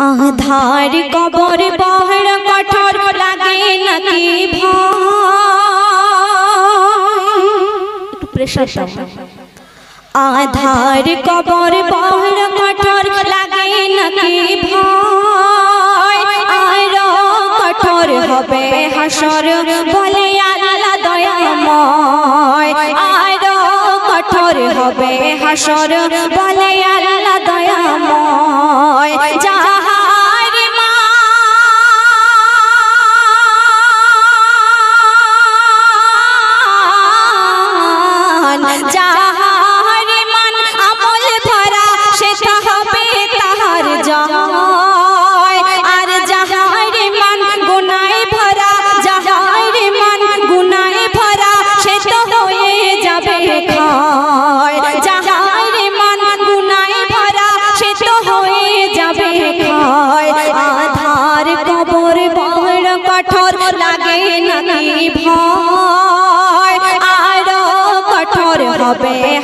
आधार cover बहर कठोर लागे नाकी प्रेशर आधार कबर बहर कठोर लागे नाकी भय आरो कठोर हबे हाशर बोले आल्लाह दयामय आरो कठोर हबे हाशर बोले आल्लाह दयामय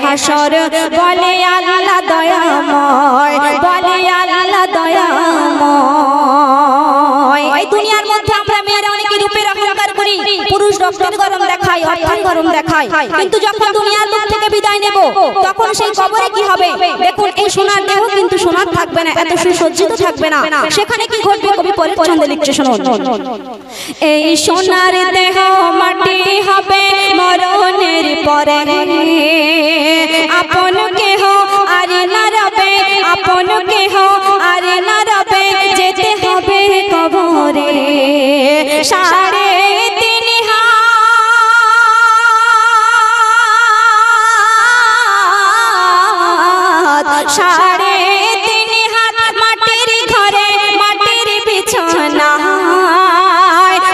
हाशर बोले आल्लाह दयामय बोले आल्लाह दयामय এই দুনিয়ার মধ্যে আমরা মেয়েরা অনেক রূপের অহংকার করি পুরুষ রক্তের গরম দেখায় অর্থের গরম দেখায় কিন্তু যখন দুনিয়ার মুখ থেকে বিদায় নেব তখন সেই কবরে কি হবে দেখুন এই সোনার দেহ কিন্তু সোনার থাকবে না এত সুসজ্জিত থাকবে না সেখানে কি ঘটবে কবি পরের ছন্দে লিখছে শুনুন এই সোনার দেহ মাটি হবে মরণের পরে আপন কেহ আর না রবে আপন কেহ আর না রবে যেতে হবে কবরে সাড়ে তিন হাত সাড়ে তিন হাত মাটির ঘরে মাটির বিছানা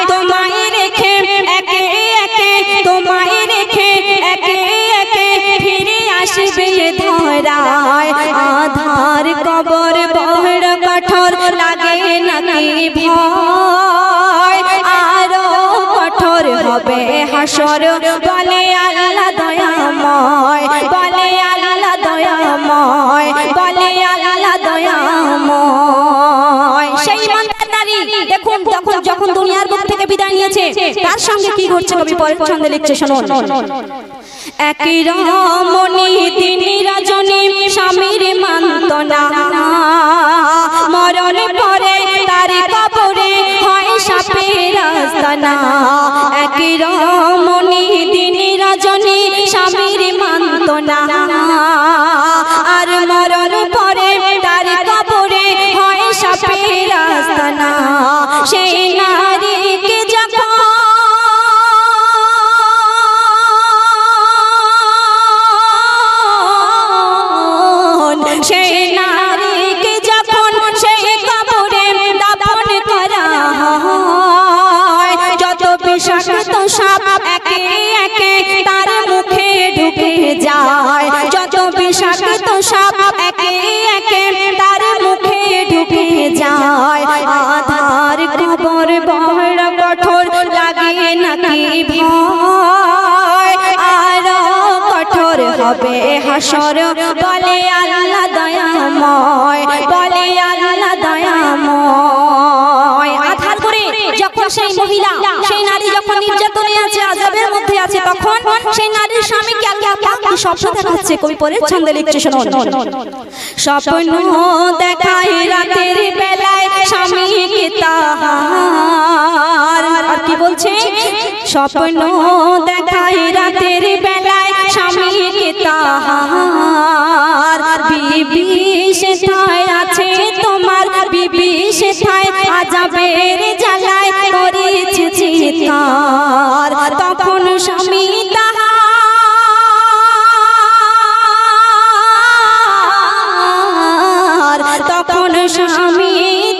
তোমায় রেখে একে একে তোমায় রেখে একে একে ফিরে আসবে ধরায় আধার কবর বহর কঠোর লাগে নাকি ভয় আরো কঠোর হবে হাশর বলে আল্লাহ দয়াময় বলে আল্লাহ দয়াময় বলে আল্লাহ দয়াময় সেই ইমানদার নারী দেখুন তখন যখন দুনিয়ার বুক থেকে বিদায় নিয়েছে তার সঙ্গে কি ঘটছে কবি পরের ছন্দে লিখছে শুনুন একই রমণী তিনি রজনী স্বামীর মান্তনা মরণ পরে তার কবরে হয় সাপের আস্তানা একই রমণী তিনি রজনী স্বামীর মান্তনা আর মরণ পরে তার কবরে হয় সাপের আস্তানা সেই নারীকে যখন সেই নারীকে যখন সেই কবরে দাফন করা হয় যত বিষাক্ত সাপ একে একে তার মুখে ঢুকে যায় যত বিষাক্ত সাপ একে একে তার মুখে ঢুকে যায় আধার কবর বহর কঠোর লাগে নাকি ভয় আরো কঠোর হবে হাশর বলে আল্লাহ দয়াময় বলে আল্লাহ দয়াময় আধার করে যখন সেই মহিলা সেই নারী যখন নির্যাতনে আছে আযাবের মধ্যে আছে তখন সেই নারীর স্বামীকে আল্লাহ পাক স্বপ্ন দেখাচ্ছে কবি পরের ছন্দে লিখছে শুনুন স্বপ্ন দেখায় রাতের বেলায় স্বামীকে তাহার আর কি বলছে স্বপ্ন দেখায় রাতের বেলায় স্বামীকে তাহার বিবি সেথায় আছে তোমার বিবি সেথায় আযাবের জ্বালায় করেছে চিৎকার তখন স্বামী তাহার তখন স্বামী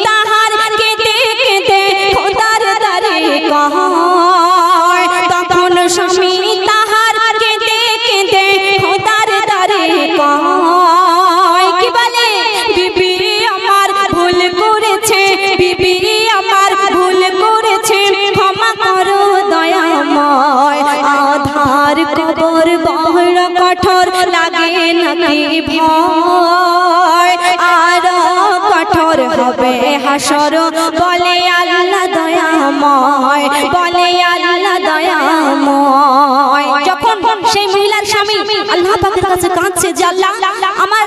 তাহার কেঁদে কেঁদে খোদার দ্বারে কয় তখন স্বামী তাহার কেঁদে কেঁদে খোদার দ্বারে কয় কি বলে বিবি আমার ভুল করেছে বিবি আমার ভুল করেছে ক্ষমা করো দয়াময় আধার কবর বহর কঠোর লাগে নাকি ভয় আরো কঠোর হবে হাসর বলে আল্লাহ দয়াময় বলে আল্লাহ দয়াময় যখন সেই মহিলার স্বামী আল্লাহ পাকের কাছে কাঁদছে যে আল্লাহ আমার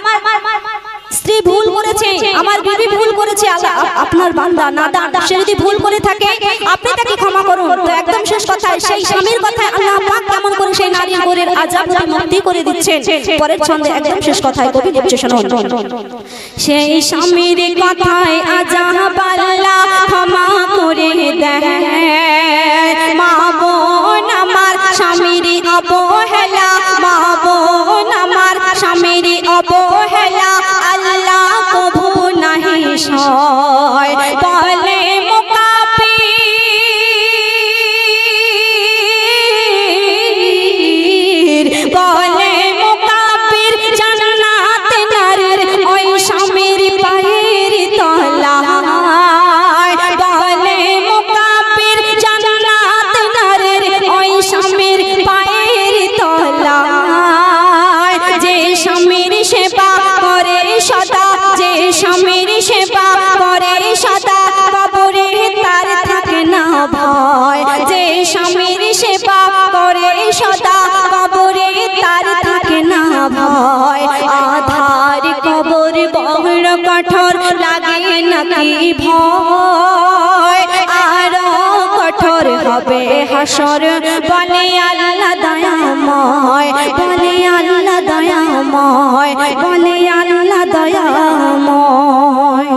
স্ত্রী ভুল করেছে আমার বিবি ভুল করেছে আল্লাহ আপনার বান্দা নাদান সে যদি ভুল করে থাকে আপনি তাকে ক্ষমা করুন তো একদম শেষ কথায় সেই স্বামীর কথায় আল্লাহ পাক কেমন করে সেই নারীর ঘরের আযাব থেকে মুক্তি করে দিচ্ছেন পরের ছন্দে একদম শেষ কথায় কবি লিখছে শুনুন সেই স্বামীর কথায় আযাব আল্লাহ ক্ষমা করে দেয় মা বোন আমার স্বামীর অবহেলা মা বোন আমার স্বামীর অবহেলা আল্লাহ কভু নাহি সয় বলে মুকাব্বির বলে মুকাব্বির জান্নাত নারীর ওই স্বামীর পায়ের তলায় বলে মুকাব্বির জান্নাত নারীর ওই স্বামীর পায়ের তলায় যে স্বামীর সেবা করে সদা যে স্বামীর সেবা করে সদা কবরে তার থাকে না ভয় যে স্বামীর সেবা করে সদা কবরে তার থাকে না ভয় আধার কবর বড় কঠোর লাগে নাকি ভয় আরো কঠোর হবে হাসর বলে আল্লাহ দয়াময় বলে আল্লাহ দয়াময় বলে আল্লাহ দয়াময়